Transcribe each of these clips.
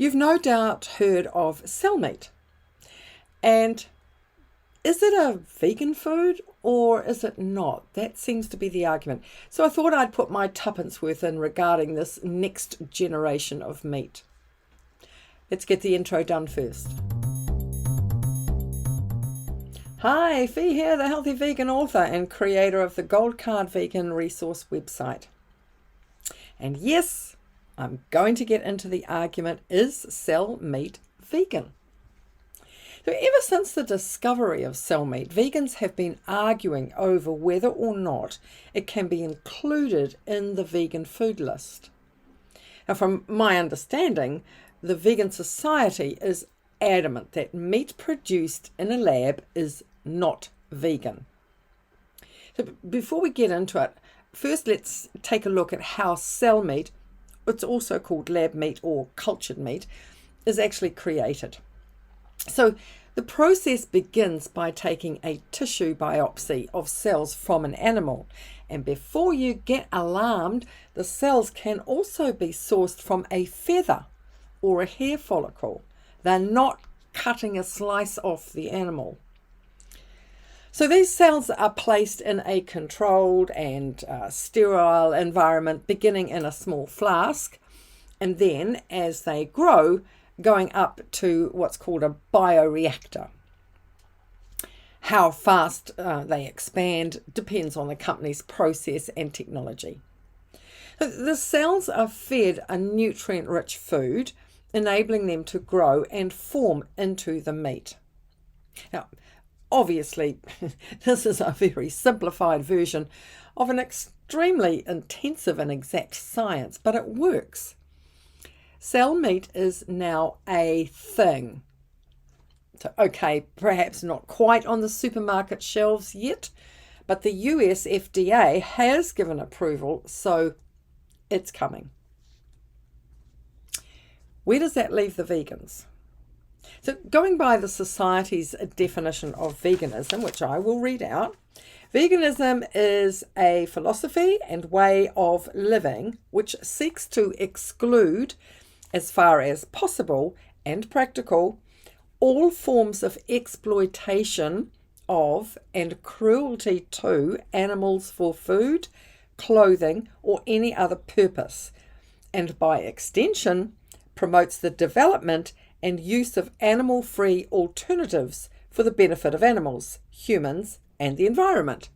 You've no doubt heard of cell meat. And is it a vegan food or is it not? That seems to be the argument. So I thought I'd put my tuppence worth in regarding this next generation of meat. Let's get the intro done first. Hi, Fee here, the Healthy Vegan author and creator of the Gold Card Vegan resource website. And yes, I'm going to get into the argument, is cell meat vegan? So ever since the discovery of cell meat, vegans have been arguing over whether or not it can be included in the vegan food list. Now, from my understanding, the Vegan Society is adamant that meat produced in a lab is not vegan. So before we get into it, first let's take a look at how cell meat, it's also called lab meat or cultured meat, is actually created. So the process begins by taking a tissue biopsy of cells from an animal. And before you get alarmed, the cells can also be sourced from a feather or a hair follicle. They're not cutting a slice off the animal. So these cells are placed in a controlled and sterile environment, beginning in a small flask, and then as they grow, going up to what's called a bioreactor. How fast they expand depends on the company's process and technology. The cells are fed a nutrient-rich food, enabling them to grow and form into the meat. Now, obviously, this is a very simplified version of an extremely intensive and exact science, but it works. Cell meat is now a thing. So, okay, perhaps not quite on the supermarket shelves yet, but the US FDA has given approval, so it's coming. Where does that leave the vegans? So going by the Society's definition of veganism, which I will read out, veganism is a philosophy and way of living which seeks to exclude, as far as possible and practical, all forms of exploitation of and cruelty to animals for food, clothing, or any other purpose, and by extension promotes the development and use of animal-free alternatives for the benefit of animals, humans, and the environment.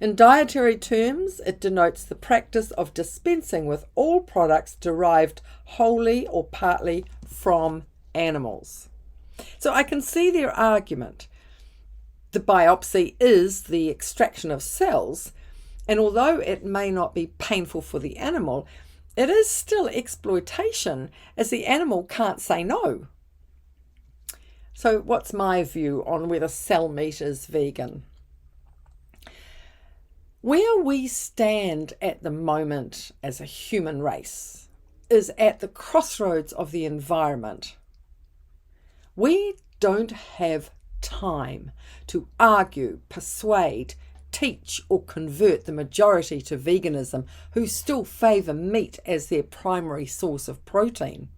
In dietary terms, it denotes the practice of dispensing with all products derived wholly or partly from animals. So I can see their argument. The biopsy is the extraction of cells, and although it may not be painful for the animal, it is still exploitation, as the animal can't say no. So what's my view on whether cell meat is vegan? Where we stand at the moment as a human race is at the crossroads of the environment. We don't have time to argue, persuade, teach or convert the majority to veganism who still favour meat as their primary source of protein.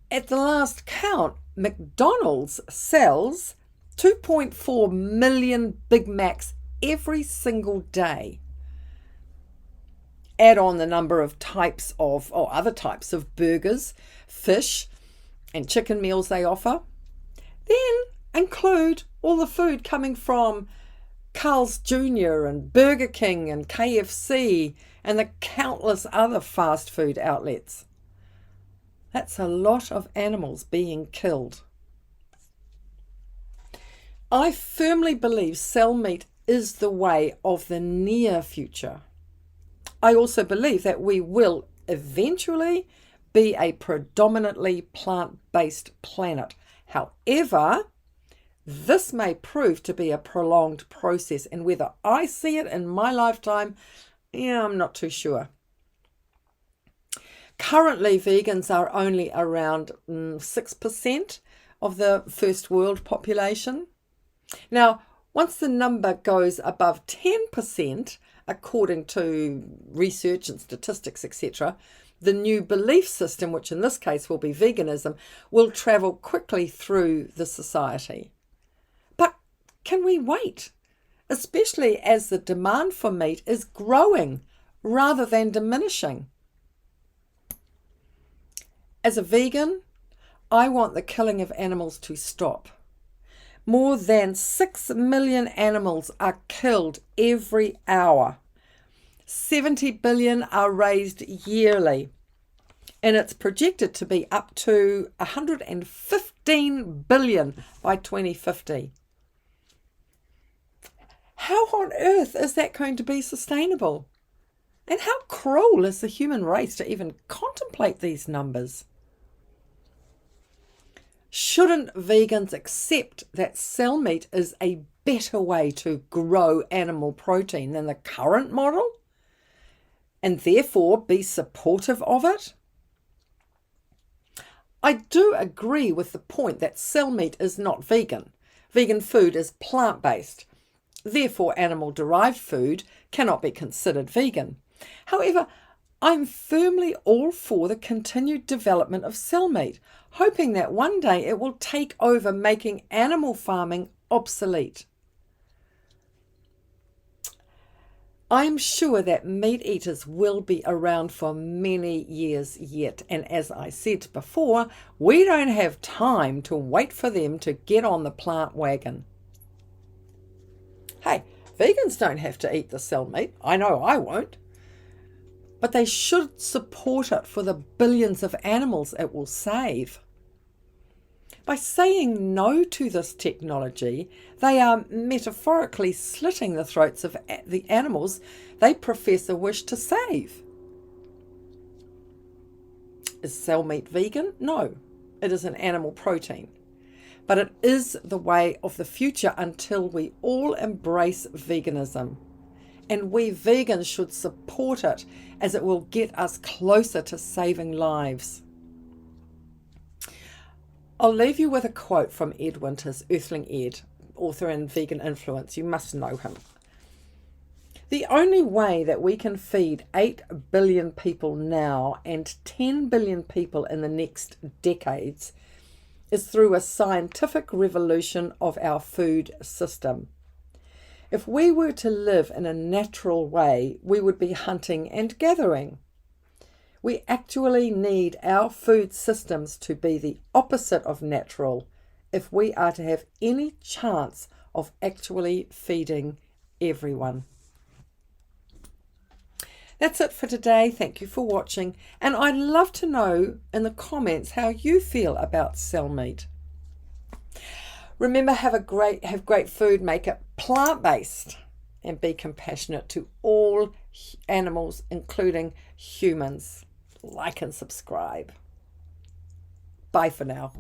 At the last count, McDonald's sells 2.4 million Big Macs every single day. Add on the number of types of, or other types of burgers, fish and chicken meals they offer. Then include all the food coming from Carl's Jr. and Burger King and KFC and the countless other fast food outlets. That's a lot of animals being killed. I firmly believe cell meat is the way of the near future. I also believe that we will eventually be a predominantly plant-based planet. However, this may prove to be a prolonged process, and whether I see it in my lifetime, I'm not too sure. Currently, vegans are only around 6% of the first world population. Now, once the number goes above 10%, according to research and statistics, etc., the new belief system, which in this case will be veganism, will travel quickly through the society. But can we wait? Especially as the demand for meat is growing rather than diminishing. As a vegan, I want the killing of animals to stop. More than 6 million animals are killed every hour. 70 billion are raised yearly, and it's projected to be up to 115 billion by 2050. How on earth is that going to be sustainable? And how cruel is the human race to even contemplate these numbers? Shouldn't vegans accept that cell meat is a better way to grow animal protein than the current model, and therefore be supportive of it? I do agree with the point that cell meat is not vegan. Vegan food is plant-based. Therefore, animal-derived food cannot be considered vegan. However, I'm firmly all for the continued development of cell meat, hoping that one day it will take over, making animal farming obsolete. I'm sure that meat eaters will be around for many years yet, and as I said before, we don't have time to wait for them to get on the plant wagon. Hey, vegans don't have to eat the cell meat. I know I won't. But they should support it for the billions of animals it will save. By saying no to this technology, they are metaphorically slitting the throats of the animals they profess a wish to save. Is cell meat vegan? No, it is an animal protein. But it is the way of the future until we all embrace veganism. And we vegans should support it, as it will get us closer to saving lives. I'll leave you with a quote from Ed Winters, Earthling Ed, author and vegan influence. You must know him. The only way that we can feed 8 billion people now and 10 billion people in the next decades is through a scientific revolution of our food system. If we were to live in a natural way, we would be hunting and gathering. We actually need our food systems to be the opposite of natural if we are to have any chance of actually feeding everyone. That's it for today. Thank you for watching. And I'd love to know in the comments how you feel about cell meat. Remember, have great food, make it plant-based, and be compassionate to all animals, including humans. Like and subscribe. Bye for now.